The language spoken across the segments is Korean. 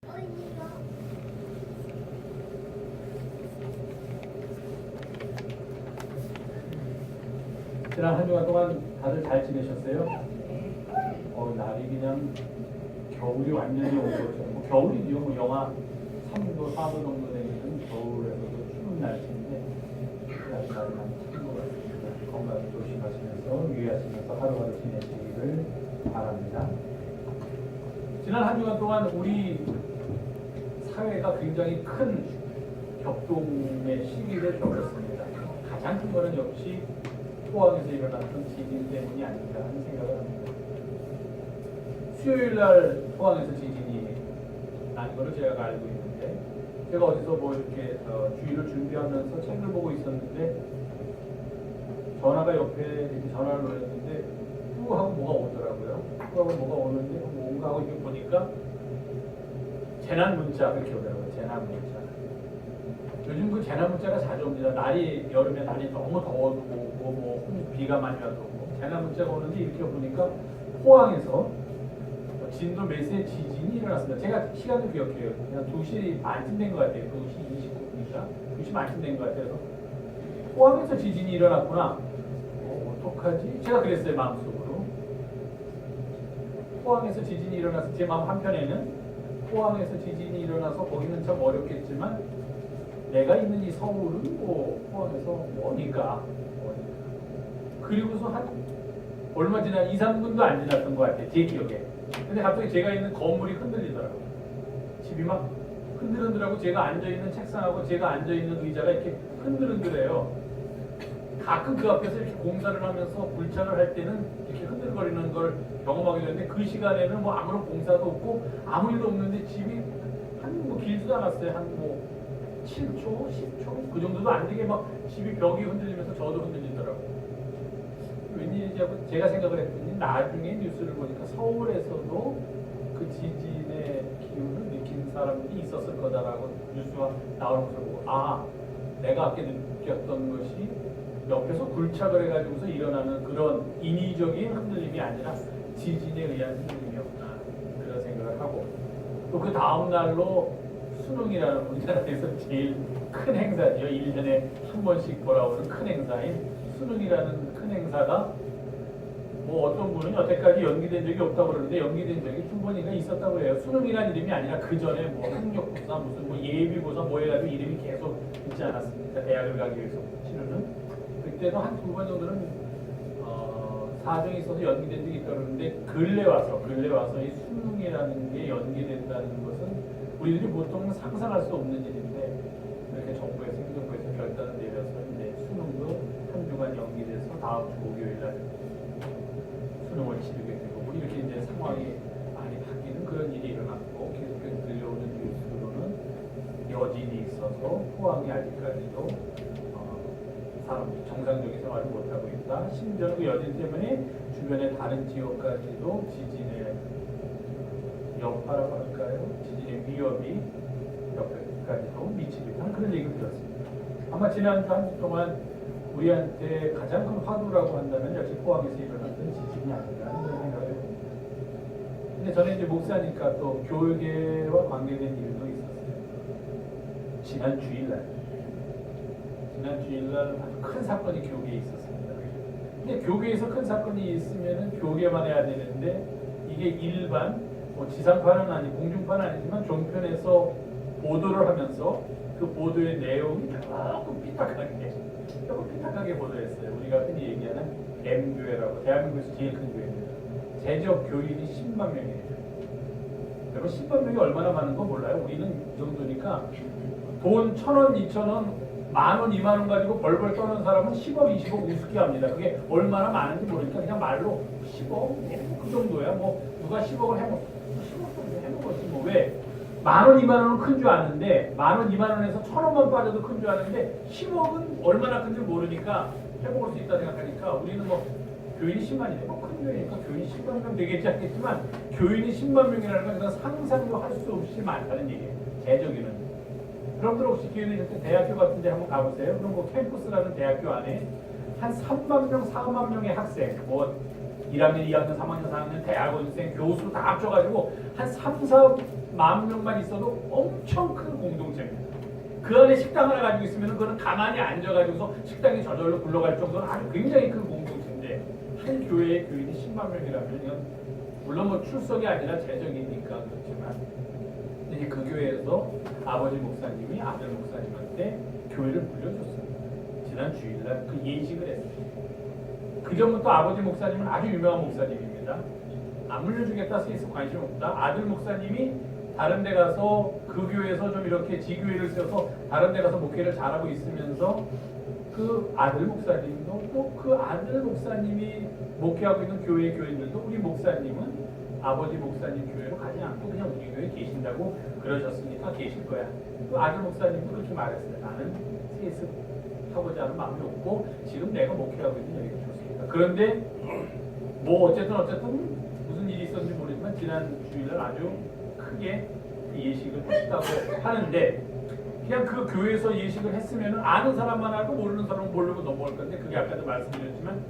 지난 한 주간 동안 다들 잘 지내셨어요? 날이 그냥 겨울이 완전히 온 거죠. 뭐 겨울이죠. 뭐 영하 3도, 4도 정도 되는 겨울에서도 추운 날씨인데 날이 많이 추운 것 같습니다. 건강 조심하시면서 유의하시면서 하루하루 지내시기를 바랍니다. 지난 한 주간 동안 우리 사회가 굉장히 큰 격동의 시기를 겪었습니다. 가장 큰 거는 역시 포항에서 일어났던 지진 때문이 아닌가 하는 생각을 합니다. 수요일 날 포항에서 지진이 난 거를 제가 알고 있는데, 제가 어디서 뭐 이렇게 주의를 준비하면서 책을 보고 있었는데 전화가 옆에 이렇게 전화를 눌렀는데 후 하고 뭐가 오더라고요. 후 하고 뭐가 오는데 뭔가 하고 이렇게 보니까 재난 문자 그렇게 오더라고요. 재난 문자. 요즘 그 재난 문자가 자주 옵니다. 날이 여름에 날이 너무 더워도 오고 뭐 비가 많이 와도 오고 재난 문자가 오는데 이렇게 보니까 포항에서 진도 몇세 지진이 일어났습니다. 제가 시간을 기억해요. 그냥 2시 반쯤 된 것 같아요. 2시 29분인가? 2시 반쯤 된 것 같아요. 포항에서 지진이 일어났구나. 어떡하지? 제가 그랬어요. 마음속으로. 포항에서 지진이 일어나서 제 마음 한편에는 포항에서 지진이 일어나서 거기는 참 어렵겠지만 내가 있는 이 서울은 뭐 포항에서 뭐니까. 그리고서 한 얼마 지나 2, 3분도 안 지났던 것 같아요. 제 기억에. 근데 갑자기 제가 있는 건물이 흔들리더라고요. 집이 막 흔들흔들하고 제가 앉아있는 책상하고 제가 앉아있는 의자가 이렇게 흔들흔들해요. 가끔 그 앞에서 이렇게 공사를 하면서 불차를 할 때는 이렇게 흔들거리는 걸 경험하게 되는데 그 시간에는 뭐 아무런 공사도 없고 아무 일도 없는데 집이 한 뭐 길지도 않았어요. 한 뭐 7초, 10초 그 정도도 안 되게 막 집이 벽이 흔들리면서 저도 흔들리더라고요. 웬일인지 하고 제가 생각을 했더니 나중에 뉴스를 보니까 서울에서도 그 지진의 기운을 느낀 사람들이 있었을 거다라고 뉴스가 나오는 것을 보고 내가 아까 느꼈던 것이 옆에서 굴착을 해가지고서 일어나는 그런 인위적인 흔들림이 아니라 지진에 의한 흔들림이었구나 그런 생각을 하고 또 그 다음 날로 수능이라는 우리나라에서 제일 큰 행사죠. 1년에 한 번씩 돌아오는 큰 행사인 수능이라는 큰 행사가 뭐 어떤 분은 여태까지 연기된 적이 없다고 그러는데 연기된 적이 한 번인가 있었다고 해요. 수능이라는 이름이 아니라 그 전에 뭐 학력고사 무슨 뭐 예비고사 뭐 해가지고 이름이 계속 있지 않았습니까? 대학을 가기 위해서 치르는 그때도 한 2번 정도는 사정이 있어서 연기된 적이 있다고 그러는데 근래 와서 이 수능이라는 게 연기된다는 것은 우리들이 보통 상상할 수 없는 일인데 이렇게 정부에서 행정부에서 결단을 내려서 이제 수능도 한 주간 연기돼서 다음 주 목요일 날 수능을 치르게 되고 뭐 이렇게 이제 상황이 많이 바뀌는 그런 일이 일어났고 계속해서 들려오는 뉴스로는 여진이 있어서 포항이 아직까지도 사람들이 정상적인 생활을 못하고 있다. 심지어 그 여진 때문에 주변의 다른 지역까지도 지진의 여파라고 할까요? 지진의 위협이 여기까지도 미치고 있다는 그런 얘기를 들었습니다. 아마 지난주 한 주 동안 우리한테 가장 큰 화두라고 한다면 역시 포항에서 일어났던 지진이 아닌가 하는 그런 생각을 해봅니다. 근데 저는 이제 목사니까 또 교육계와 관계된 일도 있었어요. 지난 주일날 아주 큰 사건이 교계에 있었습니다. 근데 교계에서 큰 사건이 있으면은 교계만 해야 되는데 이게 일반 뭐 지상파는 아니고 공중파는 아니지만 종편에서 보도를 하면서 그 보도의 내용이 조금 삐딱하게 보도했어요. 우리가 흔히 얘기하는 M교회라고 대한민국에서 제일 큰 교회입니다. 재적 교인이 10만 명이에요. 여러분 10만 명이 얼마나 많은 거 몰라요? 우리는 이 정도니까 돈 1,000원, 2,000원, 10,000원, 20,000원 가지고 벌벌 떠는 사람은 10억, 20억 우습게 합니다. 그게 얼마나 많은지 모르니까 그냥 말로 10억? 그 정도야. 뭐 누가 10억을 해먹 10억 해먹었지 뭐 왜? 10,000원, 20,000원은 큰 줄 아는데 10,000원, 20,000원에서 1,000원만 빠져도 큰 줄 아는데 10억은 얼마나 큰지 모르니까 해먹을 수 있다 생각하니까 우리는 뭐 교인이 10만이네. 큰 교회니까 교인이 10만 명 되겠지 않겠지만 교인이 10만 명이라는 건 상상도 할 수 없이 많다는 얘기예요. 재적이는. 여러분들 혹시 기회 되실 때 대학교 같은 데 한번 가보세요. 그럼 그 캠퍼스라는 대학교 안에 한 3만 명, 4만 명의 학생, 뭐 1학년, 2학년, 3학년, 4학년, 대학원생, 교수 다 합쳐가지고 한 3, 4만 10,000명만 있어도 엄청 큰 공동체입니다. 그 안에 식당 하나 가지고 있으면 그거는 가만히 앉아가지고서 식당이 저절로 굴러갈 정도로 아주 굉장히 큰 공동체인데 한 교회의 교인이 10만 명이라면 이건 물론 뭐 출석이 아니라 재정이니까 그렇지만 이제 그 교회에서 아버지 목사님이 아들 목사님한테 교회를 물려줬습니다. 지난 주일날 그 예식을 했어요. 그 전부터 아버지 목사님은 아주 유명한 목사님입니다. 안 물려주겠다 스위스 관심 없다. 아들 목사님이 다른 데 가서 그 교회에서 좀 이렇게 지교회를 세워서 다른 데 가서 목회를 잘하고 있으면서 그 아들 목사님도 또 그 아들 목사님이 목회하고 있는 교회 교인들도 우리 목사님은 아버지 목사님 교회로 가지 않고 그냥 우리 교회에 계신다고 그러셨으니까 계실 거야. 그 아들 목사님도 그렇게 말했어요. 나는 스위스 하고자 하는 마음이 없고 지금 내가 목회하고 있는 여기가 좋습니다. 그런데 뭐 어쨌든 무슨 일이 있었는지 모르지만 지난 주일날 아주 크게 그 예식을 했다고 하는데 그냥 그 교회에서 예식을 했으면 아는 사람만 알고 모르는 사람은 모르고 넘어갈 건데 그게 아까도 말씀드렸지만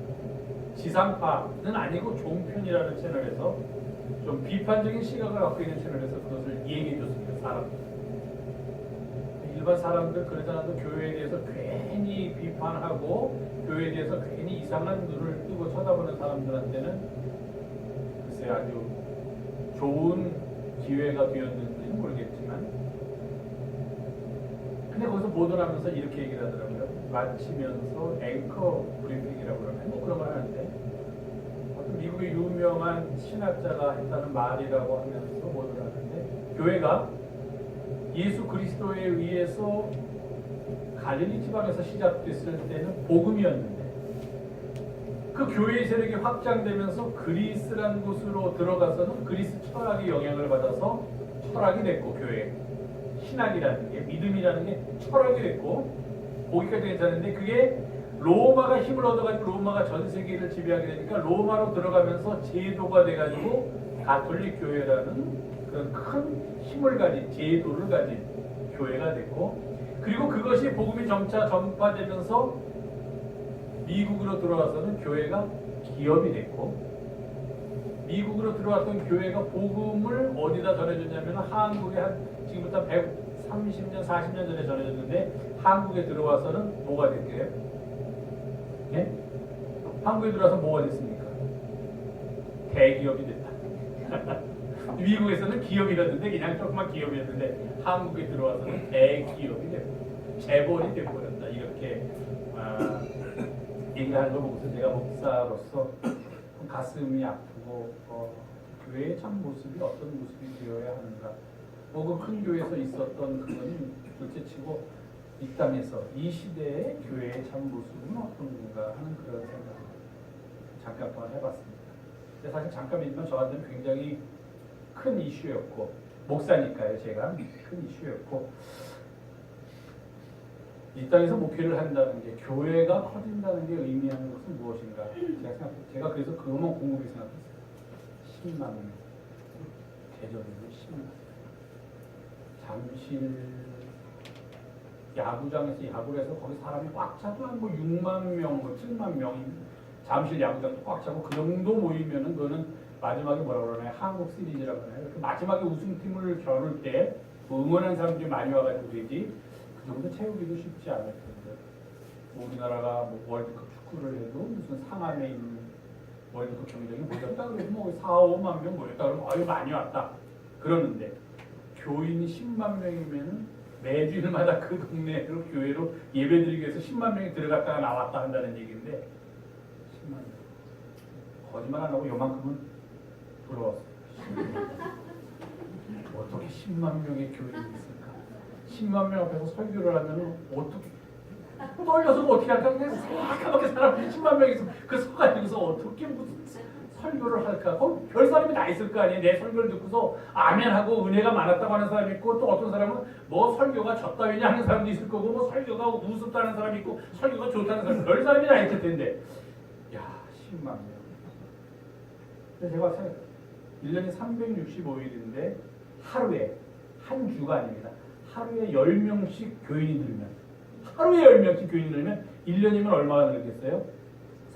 지상파는 아니고 종편이라는 채널에서 좀 비판적인 시각을 갖고 있는 채널에서 그것을 얘기해 줬습니다. 사람들. 일반 사람들 그러지 않아도 교회에 대해서 괜히 비판하고 교회에 대해서 괜히 이상한 눈을 뜨고 쳐다보는 사람들한테는 글쎄 아주 좋은 기회가 되었는지는 모르겠지만 근데 거기서 보도를 하면서 이렇게 얘기를 하더라고요. 마치면서 앵커 브리핑이라고 그러나요? 뭐 그런 말 하는데 미국의 유명한 신학자가 했다는 말이라고 하면서 보도를 하는데 교회가 예수 그리스도에 의해서 갈릴리 지방에서 시작됐을 때는 복음이었는데 그 교회의 세력이 확장되면서 그리스라는 곳으로 들어가서는 그리스 철학의 영향을 받아서 철학이 됐고 교회 신학이라는 게 믿음이라는 게 철학이 됐고 거기까지 괜찮은데 그게 로마가 힘을 얻어가지고 로마가 전 세계를 지배하게 되니까 로마로 들어가면서 제도가 돼가지고 가톨릭 교회라는 그런 큰 힘을 가진 제도를 가진 교회가 됐고 그리고 그것이 복음이 점차 전파되면서 미국으로 들어와서는 교회가 기업이 됐고 미국으로 들어왔던 교회가 복음을 어디다 전해줬냐면 한국에 한 지금부터 130년, 40년 전에 전해졌는데 한국에 들어와서는 뭐가 됐게요? 예? 한국에 들어와서 뭐가 됐습니까? 대기업이 됐다. 미국에서는 기업이었는데 그냥 조그만 기업이었는데 한국에 들어와서는 대기업이 됐다. 재벌이 돼버렸다. 이렇게 얘기하는 걸 보고서 제가 목사로서 가슴이 아프고 교회의 참 모습이 어떤 모습이 되어야 하는가 혹은 큰 교회에서 있었던 그거는 둘째치고 이 땅에서 이 시대의 교회의 참 모습은 어떤 건가 하는 그런 생각을 잠깐 동안 해봤습니다. 근데 사실 잠깐이지만 저한테는 굉장히 큰 이슈였고 목사니까요 제가 큰 이슈였고 이 땅에서 목회를 한다는 게 교회가 커진다는 게 의미하는 것은 무엇인가 제가 그래서 그것만 궁금히 생각했어요. 10만 명 대전으로 10만 잠실 야구장에서 야구를 해서 거기 사람이 꽉 차도 한 뭐 6만 명, 뭐 7만 명이 잠실 야구장도 꽉 차고 그 정도 모이면은 그거는 마지막에 뭐라고 그러나요? 한국 시리즈라고 하나요? 그 마지막에 우승팀을 겨룰 때 응원하는 사람들이 많이 와가지고 되지 그 정도 채우기도 쉽지 않을 텐데 우리나라가 뭐 월드컵 축구를 해도 무슨 상암에 있는 월드컵 경기장이 모였다 그래도 뭐 4, 5만 명 모였다 그러면 아유 많이 왔다 그러는데 교인이 10만 명이면은 매주일마다 그 동네로 교회로 예배드리기 위해서 10만 명이 들어갔다가 나왔다 한다는 얘기인데 10만 명 거짓말 안 하고 요만큼은 들어왔어요. 어떻게 10만 명의 교인이 있을까? 10만 명 앞에서 설교를 하면 어떻게 떨려서 어떻게 할까? 그냥 새까맣게 사람 10만 명이 있으면 그 서가지고서 어떻게 무슨 설교를 할까? 별 사람이 다 있을 거 아니에요. 내 설교를 듣고서 아멘하고 은혜가 많았다고 하는 사람이 있고 또 어떤 사람은 뭐 설교가 졌다위냐 하는 사람도 있을 거고 뭐 설교가 우습다는 사람이 있고 설교가 좋다는 사람이 별 사람이 다 있을 텐데 야 10만 명. 근데 제가 생각해요. 1년이 365일인데 하루에 한 주가 아닙니다. 하루에 10명씩 교인이 늘면 하루에 10명씩 교인이 늘면 1년이면 얼마가 늘겠어요?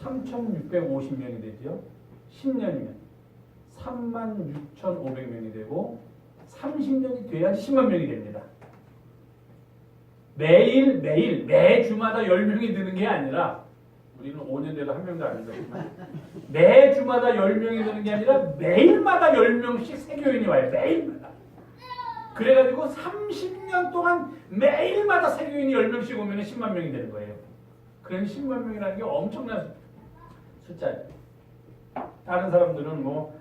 3,650명이 되죠. 10년이면 36,500명이 되고 30년이 돼야 10만 명이 됩니다. 매 주마다 10명이 드는 게 아니라 우리는 5년 돼도 한 명도 안 되지만 매 주마다 10명이 드는 게 아니라 매일마다 10명씩 세교인이 와요. 매일마다. 그래가지고 30년 동안 매일마다 세교인이 10명씩 오면 10만 명이 되는 거예요. 그런 10만 명이라는 게 엄청난 숫자예요. 다른 사람들은 뭐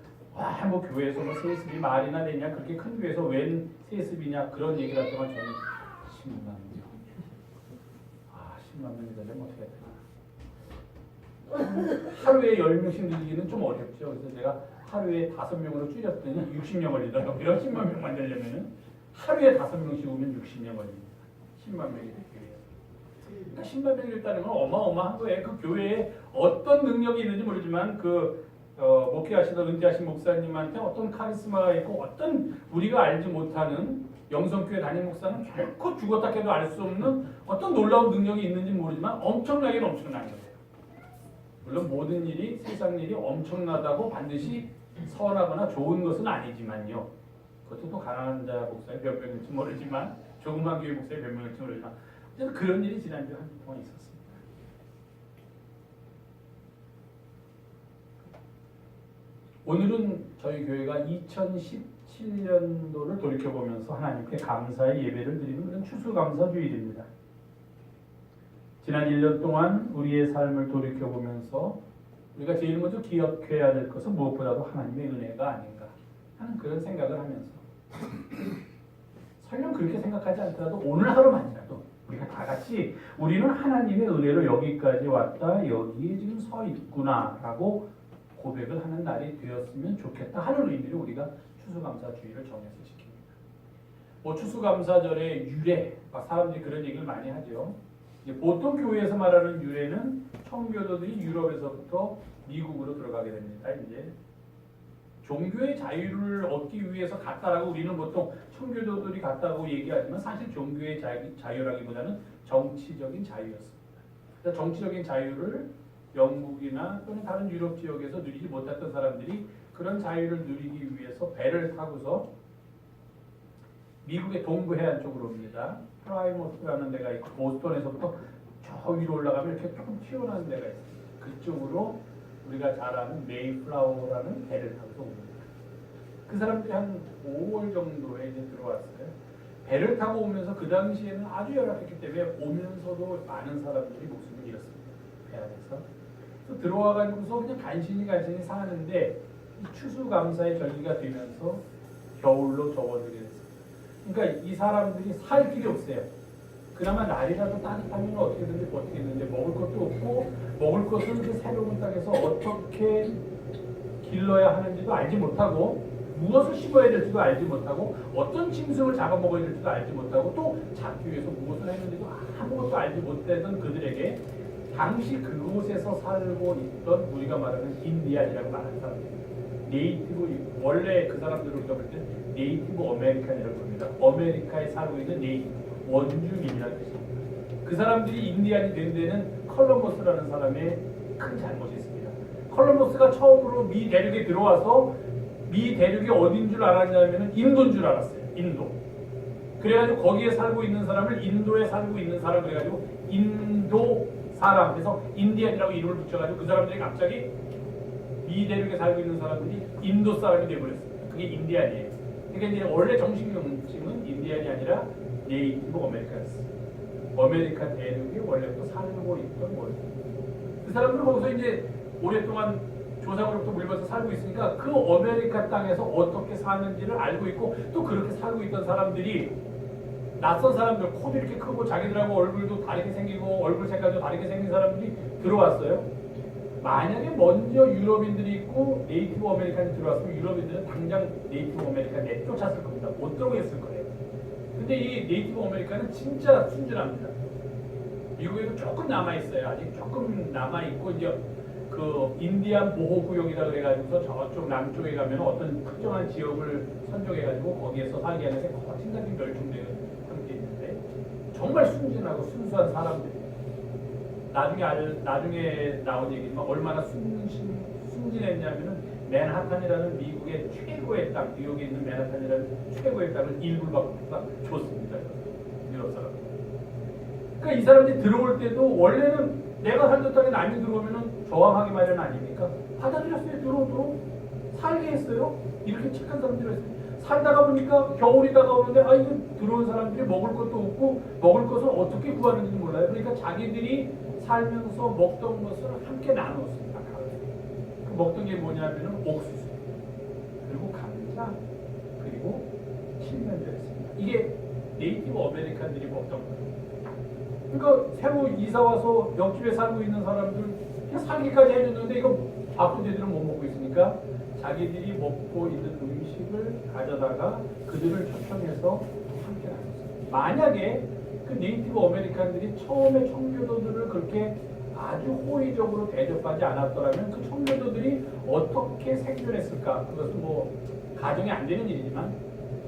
교회에서 뭐 세습이 말이나 되냐, 그렇게 큰 교회에서 웬 세습이냐, 그런 얘기를 할 동안 저는 10만 명. 10만 명이 되려면 어떻게 해야 되나. 하루에 10명씩 늘리기는 좀 어렵죠. 그래서 제가 하루에 5명으로 줄였더니 60년 걸리더라고요. 이런 10만 명 만들려면 하루에 5명씩 오면 60년 걸립니다. 10만 명이 되기 위해서. 그러니까 10만 명이 됐다는 건 어마어마한 거예요. 그 교회에 어떤 능력이 있는지 모르지만 목회하시던 은퇴하신 목사님한테 어떤 카리스마가 있고 어떤 우리가 알지 못하는 영성교회 담임 목사는 결코 죽었다 해도 알 수 없는 어떤 놀라운 능력이 있는지 모르지만 엄청나긴 엄청난 거예요. 물론 모든 일이 세상 일이 엄청나다고 반드시 선하거나 좋은 것은 아니지만요. 그것도 또 가난한 자 목사의 몇 명일지 모르지만 조그만 교회 목사의 몇 명일지 모르지만 어쨌든 그런 일이 지난주에 한 번 있었습니다. 오늘은 저희 교회가 2017년도를 돌이켜보면서 하나님께 감사의 예배를 드리는 그런 추수감사주일입니다. 지난 1년 동안 우리의 삶을 돌이켜보면서 우리가 제일 먼저 기억해야 될 것은 무엇보다도 하나님의 은혜가 아닌가 하는 그런 생각을 하면서 설령 그렇게 생각하지 않더라도 오늘 하루만이라도 우리가 다 같이 우리는 하나님의 은혜로 여기까지 왔다, 여기에 지금 서 있구나라고 고백을 하는 날이 되었으면 좋겠다 하는 의미로 우리가 추수감사주의를 정해서 지킵니다. 뭐 추수감사절의 유래, 사람들이 그런 얘기를 많이 하죠. 보통 교회에서 말하는 유래는 청교도들이 유럽에서부터 미국으로 들어가게 됩니다. 이제 종교의 자유를 얻기 위해서 갔다라고 우리는 보통 청교도들이 갔다고 얘기하지만 사실 종교의 자유라기보다는 정치적인 자유였습니다. 그래서 정치적인 자유를 영국이나 또는 다른 유럽 지역에서 누리지 못했던 사람들이 그런 자유를 누리기 위해서 배를 타고서 미국의 동부 해안 쪽으로 옵니다. 프라이머스라는 데가 있고 보스턴에서부터 저 위로 올라가면 이렇게 조금 튀어나오는 데가 있습니다. 그쪽으로 우리가 잘 아는 메이플라워라는 배를 타고서 옵니다. 그 사람들이 한 5월 정도에 이제 들어왔어요. 배를 타고 오면서 그 당시에는 아주 열악했기 때문에 오면서도 많은 사람들이 목숨을 잃었습니다. 배 안에서. 그래서 들어와가지고서 그냥 간신히 사는데 추수감사의 절기가 되면서 겨울로 접어들게 됐습니다. 그러니까 이 사람들이 살 길이 없어요. 그나마 날이라도 따뜻하면 어떻게든지 버티겠는데 먹을 것도 없고 먹을 것은 그 새로운 땅에서 어떻게 길러야 하는지도 알지 못하고 무엇을 심어야 될지도 알지 못하고 어떤 짐승을 잡아먹어야 될지도 알지 못하고 또 잡기 위해서 무엇을 했는지도 아무것도 알지 못했던 그들에게 당시 그곳에서 살고 있던 우리가 말하는 인디안이라고 말하는 사람들 네이티브, 원래 그 사람들을 우리가 볼 때 네이티브 아메리칸이라고 합니다. 아메리카에 살고 있는 네이티브, 원주민이라는 뜻입니다. 그 사람들이 인디안이 된 데는 컬럼버스라는 사람의 큰 잘못이 있습니다. 컬럼버스가 처음으로 미 대륙에 들어와서 미 대륙이 어딘 줄 알았냐면 인도인 줄 알았어요. 인도. 그래가지고 거기에 살고 있는 사람을 인도에 살고 있는 사람 그래가지고 인도 사람, 그래서 인디안이라고 이름을 붙여가지고 그 사람들이 갑자기 미 대륙에 살고 있는 사람들이 인도 사람이 되어버렸습니다. 그게 인디안이에요. 그러니까 이제 원래 정식 명칭은 인디안이 아니라 네이티브 아메리칸스. 아메리카 대륙에 원래부터 살고 있던 원주. 그 사람들은 거기서 이제 오랫동안 조상으로부터 물려서 살고 있으니까 그 아메리카 땅에서 어떻게 사는지를 알고 있고 또 그렇게 살고 있던 사람들이 낯선 사람들, 코도 이렇게 크고 자기들하고 얼굴도 다르게 생기고 얼굴 색깔도 다르게 생긴 사람들이 들어왔어요. 만약에 먼저 유럽인들이 있고 네이티브 아메리칸이 들어왔으면 유럽인들은 당장 네이티브 아메리칸 내쫓았을 겁니다. 못 들어오겠을 거예요. 근데 이 네이티브 아메리칸은 진짜 순진합니다. 미국에도 조금 남아있어요. 아직 조금 남아있고 이제 그 인디안 보호구역이라 그래가지고서 저쪽 남쪽에 가면 어떤 특정한 지역을 선정해가지고 거기에서 살게 하는데 거진까지 멸종되는 상태에 있는데 정말 순진하고 순수한 사람들이에요. 나중에 나온 얘기지만 얼마나 순진했냐면은 맨하탄이라는 미국의 최고의 땅, 뉴욕에 있는 맨하탄이라는 최고의 땅을 일부러 줬습니다. 유럽 사람. 그러니까 이 사람들이 들어올 때도 원래는 내가 살던 땅에 남이 들어오면은 저항하기 마련 아닙니까? 받아들였어요. 들어오도록 살게 했어요. 이렇게 착한 사람들이었어요. 살다가 보니까 겨울이 다가오는데 이거 들어온 사람들이 먹을 것도 없고 먹을 것을 어떻게 구하는지 몰라요. 그러니까 자기들이 살면서 먹던 것을 함께 나눴습니다. 그 먹던 게 뭐냐면은 옥수수, 그리고 감자, 그리고 칠면조였습니다. 이게 네이티브 아메리칸들이 먹던 거예요. 그러니까 새로 이사 와서 옆집에 살고 있는 사람들 그냥 살기까지 해줬는데 이거 밥도 제대로 못 먹고 있으니까 자기들이 먹고 있는 음식을 가져다가 그들을 초청해서 함께 나눴어요. 만약에 그 네이티브 아메리칸들이 처음에 청교도들을 그렇게 아주 호의적으로 대접하지 않았더라면 그 청교도들이 어떻게 생존했을까? 그것은 뭐 가정이 안 되는 일이지만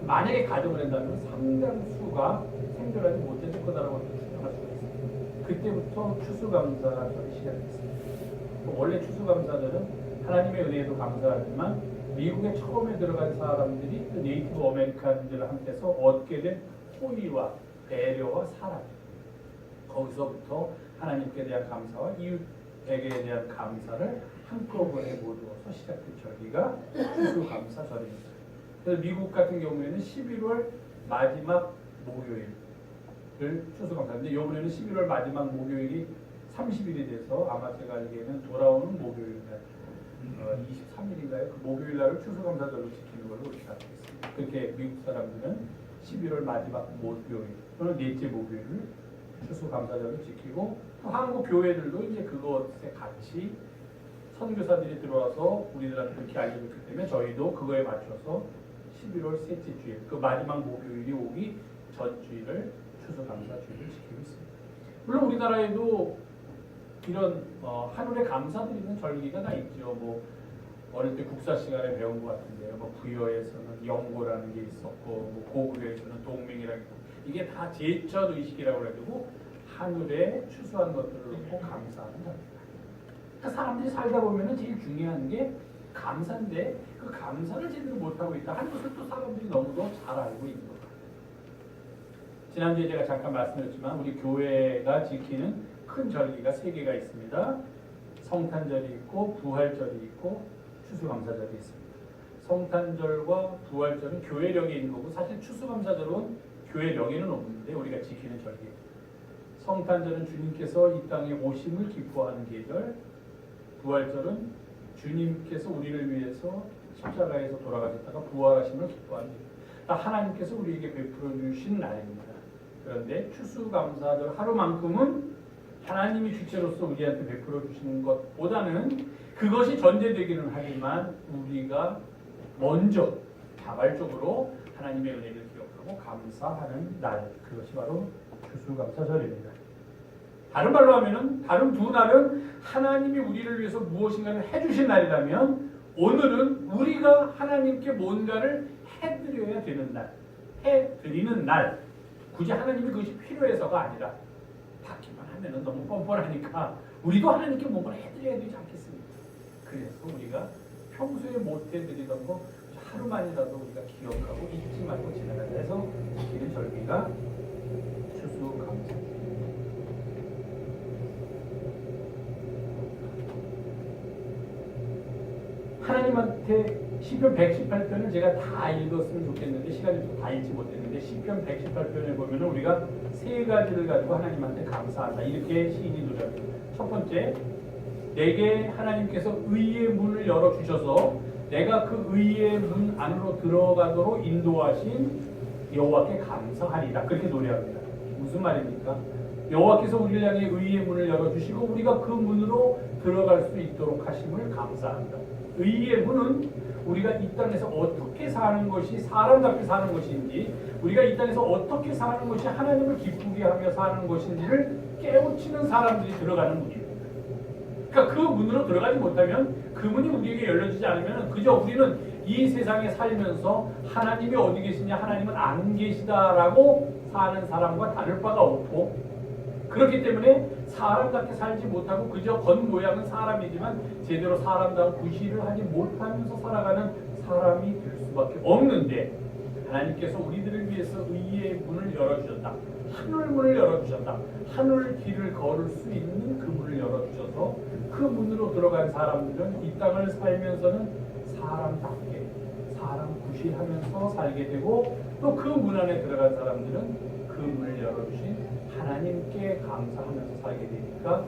만약에 가정을 한다면 상당수가 생존하지 못했을 거다라고 추정할 수가 있습니다. 그때부터 추수감사절이 시작됐습니다. 원래 추수감사절은 하나님의 은혜에도 감사하지만 미국에 처음에 들어간 사람들이 그 네이티브 아메리칸들한테서 얻게 된 호의와 배려와 사랑, 거기서부터 하나님께 대한 감사와 이웃에게 대한 감사를 한꺼번에 모두어서 시작된 절기가 추수감사절입니다. 그래서 미국 같은 경우에는 11월 마지막 목요일을 추수감사인데 이번에는 11월 마지막 목요일이 30일이 돼서 아마 제가 알기에는 돌아오는 목요일날 23일인가요? 그 목요일 날을 추수감사절로 지키는 걸로 그렇게 알고 있습니다. 그렇게 미국 사람들은 11월 마지막 목요일 또는 넷째 목요일을 추수감사절로 지키고 또 한국 교회들도 이제 그것에 같이 선교사들이 들어와서 우리들한테 그렇게 알려줬기 때문에 저희도 그거에 맞춰서 11월 셋째 주일 그 마지막 목요일이 오기 전 주일을 추수감사주일을 지키고 있습니다. 물론 우리나라에도 이런 하늘에 감사드리는 절기가 다 있죠. 뭐 어릴 때 국사 시간에 배운 것 같은데요. 뭐 부여에서는 영고라는 게 있었고, 뭐 고구려에서는 동맹이라는 게 있고, 이게 다 제천 의식이라고 해가지고 하늘에 추수한 것들을 놓고 감사하는 겁니다. 그러니까 사람들이 살다 보면은 제일 중요한 게 감사인데 그 감사를 제대로 못하고 있다 하는 것을 또 사람들이 너무도 잘 알고 있는 것 같아요. 지난주에 제가 잠깐 말씀드렸지만 우리 교회가 지키는 큰 절기가 3개가 있습니다. 성탄절이 있고 부활절이 있고 추수감사절이 있습니다. 성탄절과 부활절은 교회령에 있는 거고 사실 추수감사절은 교회령에는 없는데 우리가 지키는 절기예요. 성탄절은 주님께서 이 땅에 오심을 기뻐하는 계절, 부활절은 주님께서 우리를 위해서 십자가에서 돌아가셨다가 부활하심을 기뻐하는 계절. 하나님께서 우리에게 베풀어 주신 날입니다. 그런데 추수감사절 하루만큼은 하나님이 주체로서 우리한테 베풀어 주시는 것보다는 그것이 전제되기는 하지만 우리가 먼저 자발적으로 하나님의 은혜를 기억하고 감사하는 날, 그것이 바로 추수감사절입니다. 다른 말로 하면은 다른 두 날은 하나님이 우리를 위해서 무엇인가를 해주신 날이라면 오늘은 우리가 하나님께 뭔가를 해드려야 되는 날, 해드리는 날. 굳이 하나님이 그것이 필요해서가 아니라 받기만 하면은 너무 뻔뻔하니까 우리도 하나님께 뭔가를 해드려야 되지 않겠습니까? 그래서 우리가 평소에 못 해드리던 거 하루만이라도 우리가 기억하고 잊지 말고 지나가자 해서 지키는 절기가 추수감사. 하나님한테 시편 118편을 제가 다 읽었으면 좋겠는데 시간이 좀 다 읽지 못했는데 시편 118편에 보면 우리가 3가지를 가지고 하나님한테 감사한다 이렇게 시인이 노래합니다. 첫 번째, 내게 하나님께서 의의 문을 열어주셔서 내가 그 의의 문 안으로 들어가도록 인도하신 여호와께 감사하리라 그렇게 노래합니다. 무슨 말입니까? 여호와께서 우리를 향해 의의 문을 열어주시고 우리가 그 문으로 들어갈 수 있도록 하심을 감사한다. 의의 문은 우리가 이 땅에서 어떻게 사는 것이 사람답게 사는 것인지 우리가 이 땅에서 어떻게 사는 것이 하나님을 기쁘게 하며 사는 것인지를 깨우치는 사람들이 들어가는 문입니다. 그러니까 그 문으로 들어가지 못하면 그 문이 우리에게 열려지지 않으면 그저 우리는 이 세상에 살면서 하나님이 어디 계시냐 하나님은 안 계시다라고 사는 사람과 다를 바가 없고 그렇기 때문에 사람답게 살지 못하고 그저 겉모양은 사람이지만 제대로 사람다운 구실을 하지 못하면서 살아가는 사람이 될 수밖에 없는데, 하나님께서 우리들을 위해서 의의 문을 열어주셨다. 하늘 문을 열어주셨다. 하늘 길을 걸을 수 있는 그 문을 열어주셔서 그 문으로 들어간 사람들은 이 땅을 살면서는 사람답게 사람 구실하면서 살게 되고, 또 그 문 안에 들어간 사람들은 그 문을 열어주신 하나님께 감사하면서 살게 되니까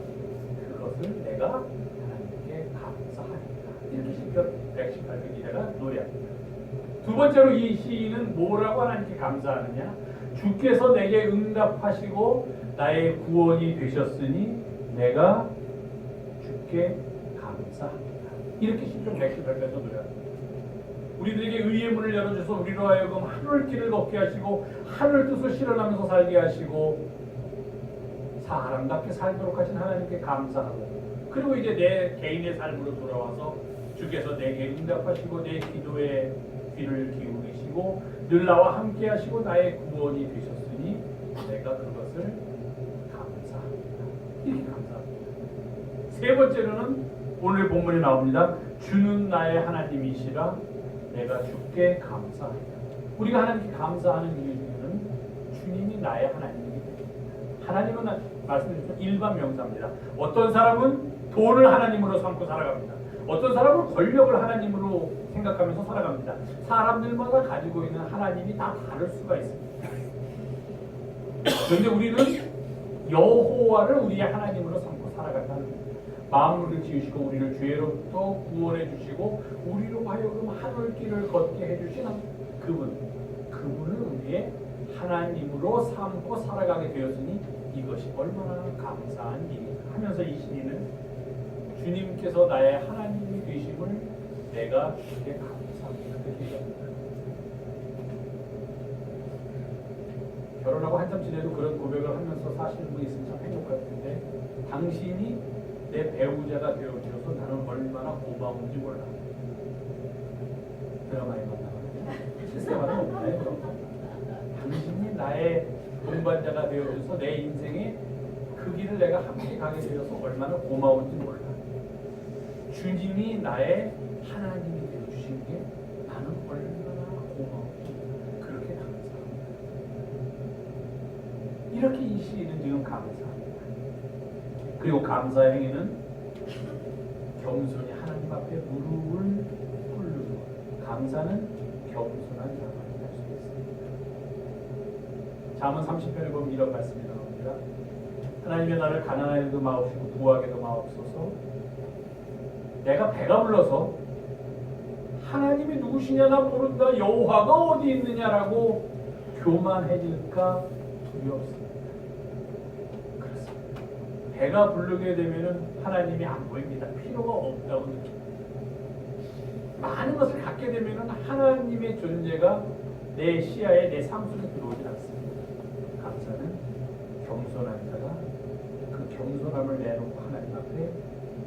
그것을 내가 하나님께 감사하니까, 이렇게 시편 118편 기자가 노래합니다. 두 번째로 이 시인은 뭐라고 하나님께 감사하느냐? 주께서 내게 응답하시고 나의 구원이 되셨으니 내가 주께 감사합니다. 이렇게 시편 118편에서 노래합니다. 우리들에게 의의 문을 열어줘서 우리로 하여금 하늘 길을 걷게 하시고 하늘 뜻을 실현하면서 살게 하시고 사람답게 살도록 하신 하나님께 감사하고, 그리고 이제 내 개인의 삶으로 돌아와서 주께서 내게 응답하시고 내 기도에 귀를 기울이시고 늘 나와 함께 하시고 나의 구원이 되셨으니 내가 그것을 감사합니다. 이렇게 감사합니다. 세 번째로는 오늘 본문에 나옵니다. 주는 나의 하나님이시라 내가 주께 감사합니다. 우리가 하나님께 감사하는 이유 중에는 주님이 나의 하나님이기 때문입니다. 하나님은 말씀드렸죠. 일반 명사입니다. 어떤 사람은 돈을 하나님으로 삼고 살아갑니다. 어떤 사람은 권력을 하나님으로 생각하면서 살아갑니다. 사람들마다 가지고 있는 하나님이 다 다를 수가 있습니다. 그런데 우리는 여호와를 우리의 하나님으로 삼고 살아간다는 겁니다. 만물을 지으시고 우리를 죄로부터 구원해 주시고 우리로 하여금 하늘길을 걷게 해주신 그분을 우리의 하나님으로 삼고 살아가게 되었으니 이것이 얼마나 감사한 일인가 하면서 이 시인은 주님께서 나의 하나님이 되심을 내가 주께 감사합니다. 그렇게 얘기합니다. 결혼하고 한참 지내도 그런 고백을 하면서 사시는 분이 있으면 참 행복할 텐데, 당신이 내 배우자가 되어주셔서 나는 얼마나 고마운지 몰라. 드라마에 만나거든요. 실생활은 없나요? 당신이 나의 동반자가 되어줘서 내 인생에 그 길을 내가 함께 가게 되어서 얼마나 고마운지 몰라. 주님이 나의 하나님이 되어주신 게 나는 얼마나 고마운지 그렇게 감사합니다. 이렇게 이 시인은 지금 감사합니다. 그리고 감사의 행위는 겸손히 하나님 앞에 무릎을 꿇는 것. 감사는 겸손한 자만이 할 수 있습니다. 잠언 30편에 보면 이런 말씀이 나옵니다. 하나님의 나를 가난하게도 마옵시고 부하게도 마옵소서. 내가 배가 불러서 하나님이 누구시냐 나 모른다, 여호와가 어디 있느냐라고 교만해질까 두렵습니다. 그렇습니다. 배가 부르게 되면은 하나님이 안 보입니다. 필요가 없다고 느낍니다. 많은 것을 갖게 되면은 하나님의 존재가 내 시야에 내 삶 속에 들어오지 않습니다. 감사는 겸손한 자가 그 겸손함을 내놓고 하나님 앞에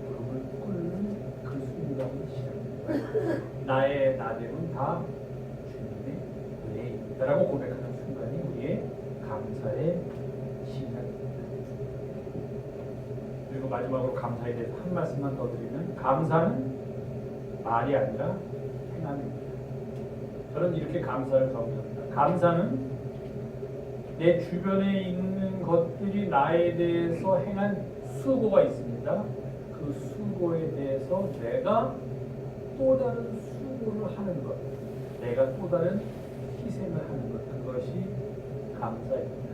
무릎을 꿇는 그 순간이 시작입니다. 나의 나됨은 다 주님의 은혜입니다라고 고백하는 순간이 우리의 감사의 시작입니다. 그리고 마지막으로 감사에 대해서 한 말씀만 더 드리면, 감사는 말이 아니라 행함입니다. 저는 이렇게 감사를 정의합니다. 감사는 내 주변에 있는 것들이 나에 대해서 행한 수고가 있습니다. 그 수고에 대해서 내가 또 다른 수고를 하는 것, 내가 또 다른 희생을 하는 것, 그것이 감사입니다.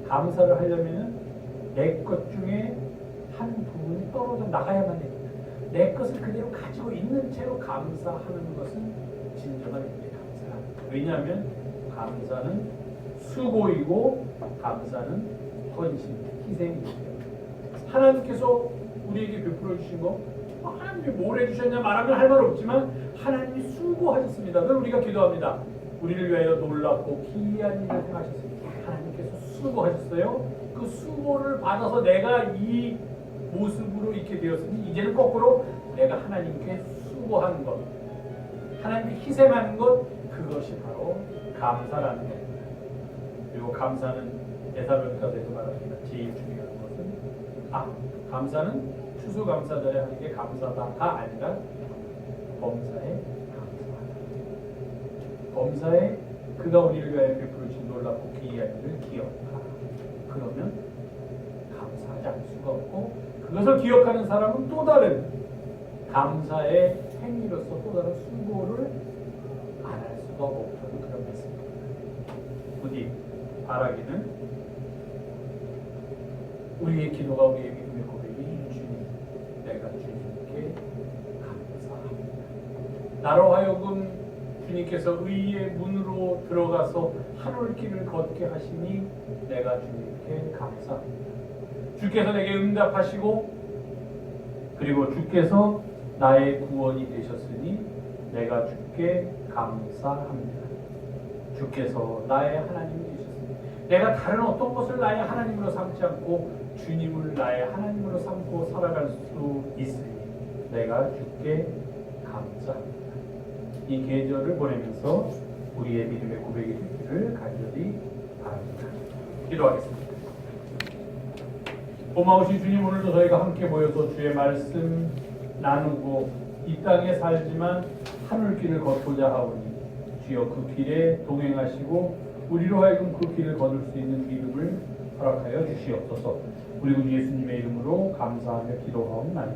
감사를 하려면 내 것 중에 한 부분이 떨어져 나가야만 됩니다. 내 것을 그대로 가지고 있는 채로 감사하는 것은 진정한 의미의 감사합니다. 왜냐하면 감사는 수고이고 감사는 헌신, 희생이기 때문에 하나님께서 우리에게 베풀어 주신 거, 하나님이 뭘 해주셨냐 말하면 할 말 없지만 하나님이 수고하셨습니다. 그럼 우리가 기도합니다. 우리를 위하여 놀랍고 기이한 일을 행하셨습니다. 하나님께서 수고하셨어요. 그 수고를 받아서 내가 이 모습으로 있게 되었으니 이제는 거꾸로 내가 하나님께 수고한 것, 하나님께 희생하는 것, 그것이 바로 감사라는 겁니다. 그리고 감사는 데살로니가서에서 말합니다. 제일 중요한 것은 감사는 추수감사절에 하는 게 감사다가 아니라 범사에 감사하다. 범사에 그가 우리를 위하여 베풀으신 놀랍고 기이한 일을 기억하라. 그러면 감사하지 않을 수가 없고, 그것을 기억하는 사람은 또 다른 감사의 행위로서 또 다른 수고를 안 할 수가 없다는 그런 말씀입니다. 부디 바라기는 우리의 기도가, 우리의 믿음의 고백이 주님, 내가 주님께 감사합니다. 나로 하여금 주님께서 의의 문으로 들어가서 하늘 길을 걷게 하시니 내가 주님께 감사합니다. 주께서 내게 응답하시고, 그리고 주께서 나의 구원이 되셨으니 내가 주께 감사합니다. 주께서 나의 하나님이 되셨습니다. 내가 다른 어떤 것을 나의 하나님으로 삼지 않고 주님을 나의 하나님으로 삼고 살아갈 수 있으니 내가 주께 감사합니다. 이 계절을 보내면서 우리의 믿음의 고백이 되기를 간절히 바랍니다. 기도하겠습니다. 고마우신 주님, 오늘도 저희가 함께 모여서 주의 말씀 나누고 이 땅에 살지만 하늘길을 걷고자 하오니 주여 그 길에 동행하시고 우리로 하여금 그 길을 걸을 수 있는 믿음을 허락하여 주시옵소서. 우리 구 예수님의 이름으로 감사하며 기도하옵나이다.